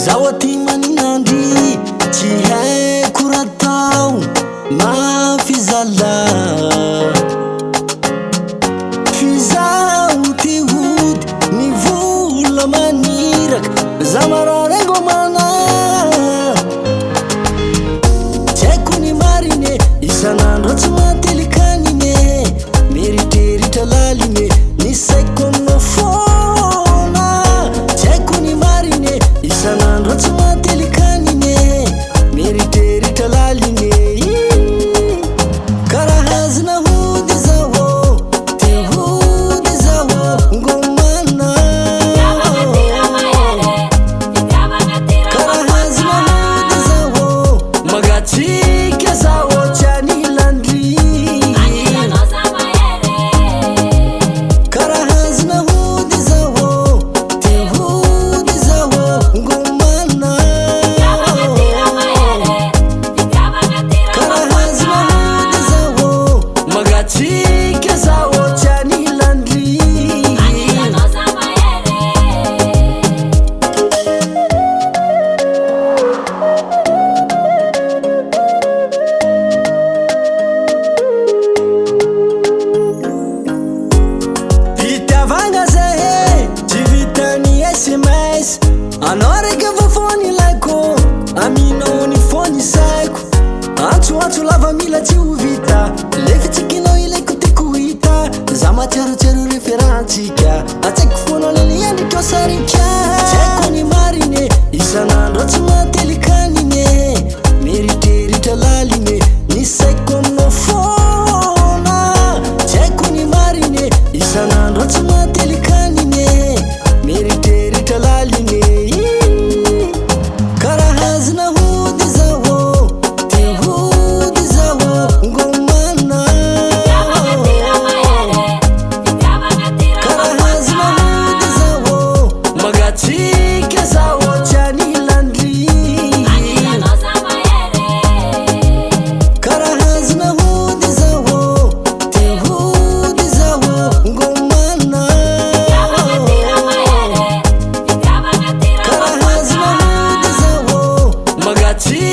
zawaty maninandry tsy haiko raha tao mafizala fizaho ty hody ny vola maniraka za mararengomana tsy haiko ny marine isan'andro tsy matelikanine meritreritra laline ny saiko aminao fona tsy haiko ny marine isan'andro tsy matelikanine meritreritra laline karahazina hody zao ty hody zao ngomana karahazina hody zao magatsika zao tsy anilandry karahazina hody zao ty hody zao ngomana karahazina hody zao magatsika zao tsy anilandry fitiavagna zahe tsy vitany SMS anao raiky vafony laiko aminao ny fony saiko antsoantso lava mila tsy ho vita le fitsikinao ilaiko tiako hita za matsiarotsiaro referantsika atsaiko fonao leliandrikao sarika tsy haiko ny marine isan'andro tsy matelikanine meritreritra laline ny saiko aminao fona tsy haiko ny marine isan'andro tsy matelikanine meritreritra laline karahazina hody zao ty hody zao ngomana karahazina hody zao magatsika zao tsy anilandry karahazina hody zao ty hody zao ngomana karahazina hody zao magatsika